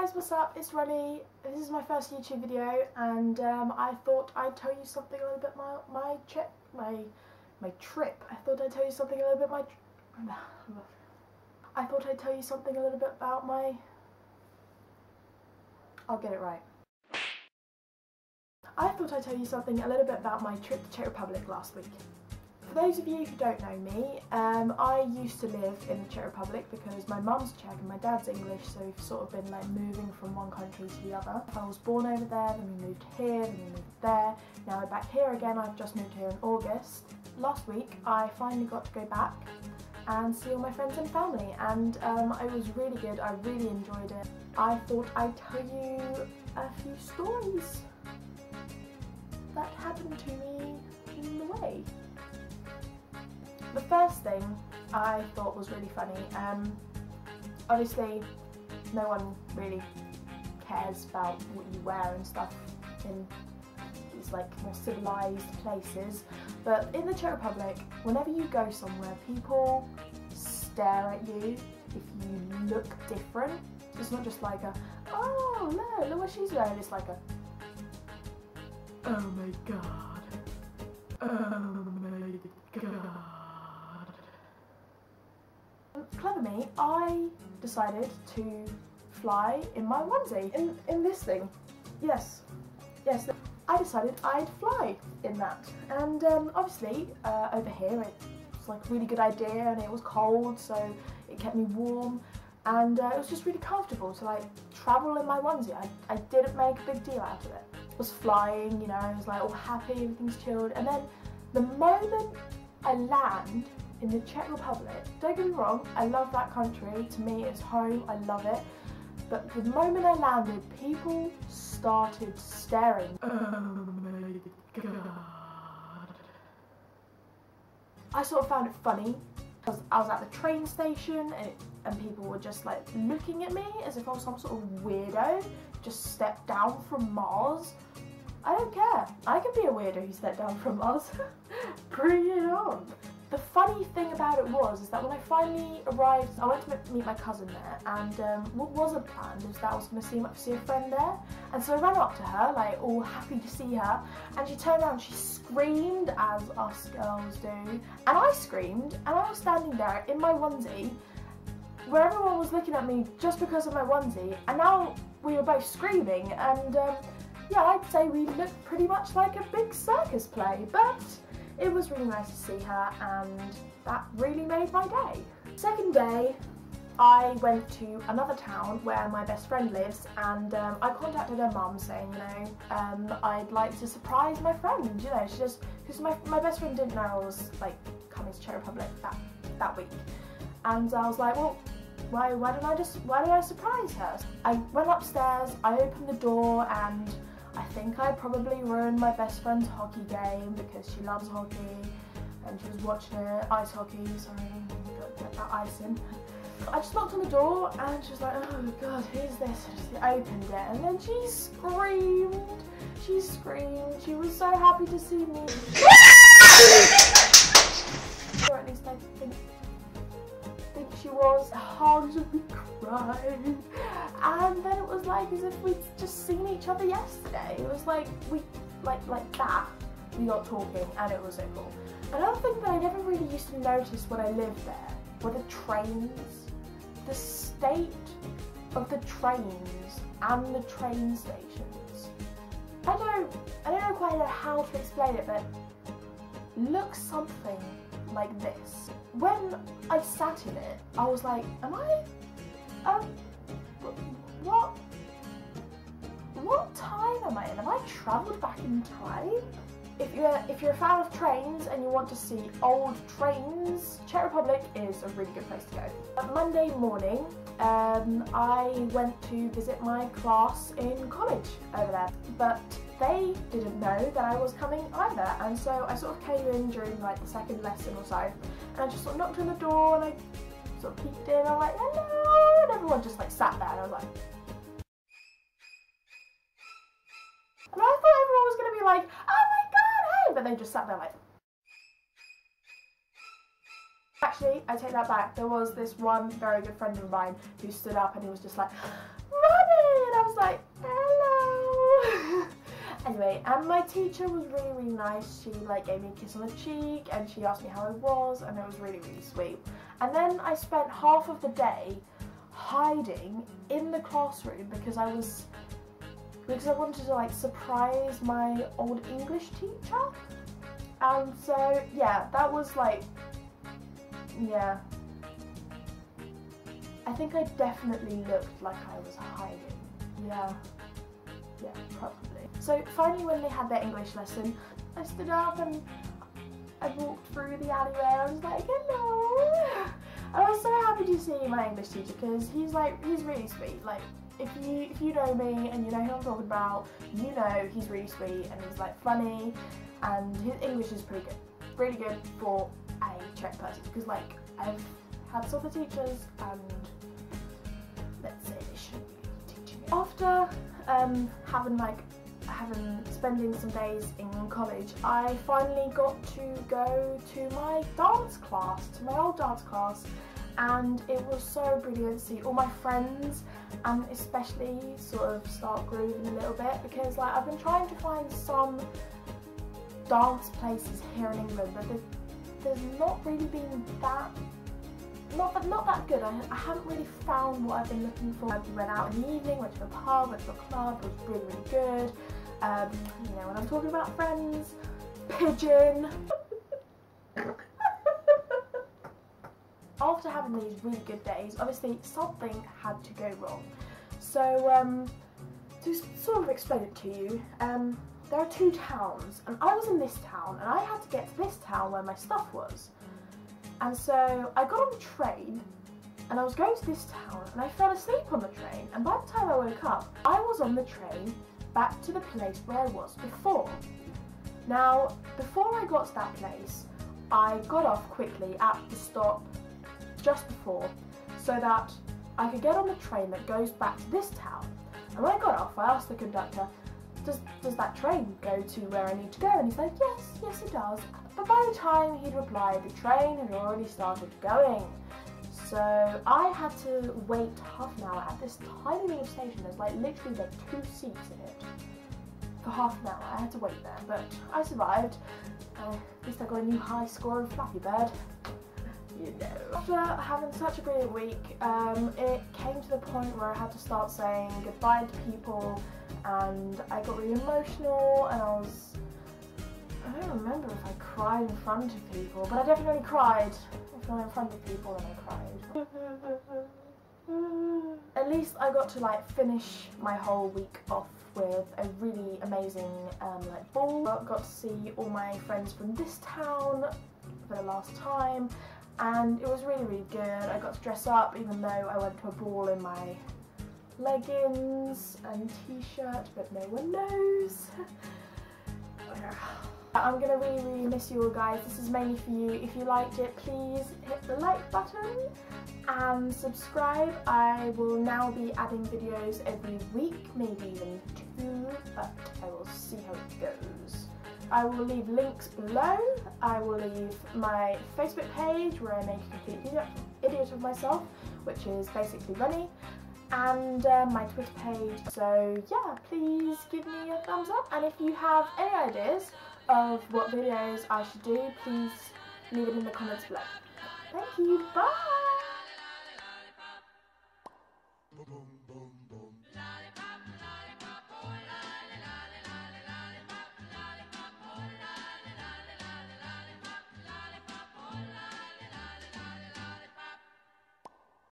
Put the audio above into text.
guys, what's up? It's Ronnie. This is my first YouTube video, and I thought I'd tell you something a little bit my trip. I thought I'd tell you something a little bit about my. I'll get it right. I thought I'd tell you something a little bit about my trip to Czech Republic last week. For those of you who don't know me, I used to live in the Czech Republic because my mum's Czech and my dad's English, so we've sort of been like moving from one country to the other. I was born over there, then we moved here, then we moved there. Now we're back here again. I've just moved here in August. Last week I finally got to go back and see all my friends and family, and it was really good. I really enjoyed it. I thought I'd tell you a few stories that happened to me in the way. The first thing I thought was really funny, obviously no one really cares about what you wear and stuff in these like more civilised places, but in the Czech Republic, whenever you go somewhere, people stare at you if you look different. It's not just like a, oh look what she's wearing, it's like a, oh my god, oh my god. Clever me, I decided to fly in my onesie, in this thing. Yes, I decided I'd fly in that, and obviously over here it's like a really good idea, and it was cold, so it kept me warm, and it was just really comfortable to like travel in my onesie. I didn't make a big deal out of it. I was flying, you know, I was like all happy, everything's chilled, and then the moment I land in the Czech Republic, don't get me wrong, I love that country, to me it's home, I love it, but the moment I landed, people started staring. Oh my god. I sort of found it funny, because I was at the train station and people were just like looking at me as if I was some sort of weirdo, just stepped down from Mars. I don't care, I can be a weirdo who stepped down from Mars. Bring it on. The funny thing about it is that when I finally arrived, I went to meet my cousin there, and what wasn't planned was that I was going to see a friend there, and so I ran up to her, like all happy to see her, and she turned around and she screamed, as us girls do, and I screamed, and I was standing there in my onesie, where everyone was looking at me just because of my onesie, and now we were both screaming, and yeah, I'd say we looked pretty much like a big circus play, but it was really nice to see her, and that really made my day. Second day, I went to another town where my best friend lives, and I contacted her mum saying, you know, I'd like to surprise my friend, you know, she just, because my best friend didn't know I was like coming to Czech Republic that week, and I was like, well, why don't I surprise her? I went upstairs, I opened the door, and I think I probably ruined my best friend's hockey game because she loves hockey and she was watching it, ice hockey, sorry, got to get that ice in. I just knocked on the door and she was like, oh god, who's this? I opened it and then she screamed, she was so happy to see me. Or at least I think she was, hugged and cried, and then it was like as if we'd just seen each other yesterday. It was like we like that we got talking, and it was so cool. Another thing that I never really used to notice when I lived there were the trains, the state of the trains and the train stations. I don't know quite how to explain it, but looks something like this. When I sat in it, I was like, am I, what time am I in? Have I travelled back in time? If you're a fan of trains and you want to see old trains, Czech Republic is a really good place to go. Monday morning, I went to visit my class in college over there, but they didn't know that I was coming either, and so I sort of came in during like the second lesson or so, and I just sort of knocked on the door and I sort of peeked in, and I'm like, hello, and everyone just like sat there, and I was like, and I thought everyone was going to be like, oh my god, hey, but they just sat there like. Actually, I take that back, there was this one very good friend of mine who stood up and he was just like, Ronnie! was like, hello. Anyway, and my teacher was really, really nice. She like gave me a kiss on the cheek and she asked me how I was, and it was really, really sweet. And then I spent half of the day hiding in the classroom because I wanted to like surprise my old English teacher. And so yeah, that was like, yeah, I think I definitely looked like I was hiding. Yeah, probably. So finally, when they had their English lesson, I stood up and I walked through the alleyway. I was like, hello. I was so happy to see my English teacher because he's really sweet. Like, if you know me and you know who I'm talking about, you know he's really sweet and he's like funny, and his English is pretty good, really good for a Czech person, because like I've had some other teachers and let's say they shouldn't be teaching me. After spending some days in college, I finally got to go to my dance class, to my old dance class, and it was so brilliant to see all my friends and especially sort of start grooving a little bit, because like I've been trying to find some dance places here in England, but there's not really been that not that good. I haven't really found what I've been looking for. I went out in the evening, went to a pub, went to a club, it was really, really good. You know, when I'm talking about friends, pigeon. After having these really good days, obviously something had to go wrong. So to sort of explain it to you, there are two towns, and I was in this town, and I had to get to this town where my stuff was. And so I got on the train, and I was going to this town, and I fell asleep on the train, and by the time I woke up, I was on the train back to the place where I was before. Now, before I got to that place, I got off quickly at the stop just before, so that I could get on the train that goes back to this town. And when I got off, I asked the conductor, does that train go to where I need to go? And he's like, yes it does. But by the time he'd replied, the train had already started going. So I had to wait half an hour at this tiny little station. There's like literally like 2 seats in it. For half an hour, I had to wait there, but I survived. At least I got a new high score in Flappy Bird. You know. After having such a brilliant week, it came to the point where I had to start saying goodbye to people, and I got really emotional, and I don't remember if I cried in front of people, but I definitely cried. If not in front of people, then I cried. At least I got to like finish my whole week off with a really amazing like ball. I got to see all my friends from this town for the last time, and it was really, really good. I got to dress up, even though I went to a ball in my leggings and t-shirt, but no one knows. I'm gonna really, really miss you all, guys. This is mainly for you. If you liked it, please hit the like button and subscribe. I will now be adding videos every week, maybe even 2, but I will see how it goes. I will leave links below. I will leave my Facebook page where I make a complete idiot of myself, which is basically Runny, and my Twitter page. So yeah, please give me a thumbs up, and if you have any ideas of what videos I should do, please leave it in the comments below. Thank you, bye!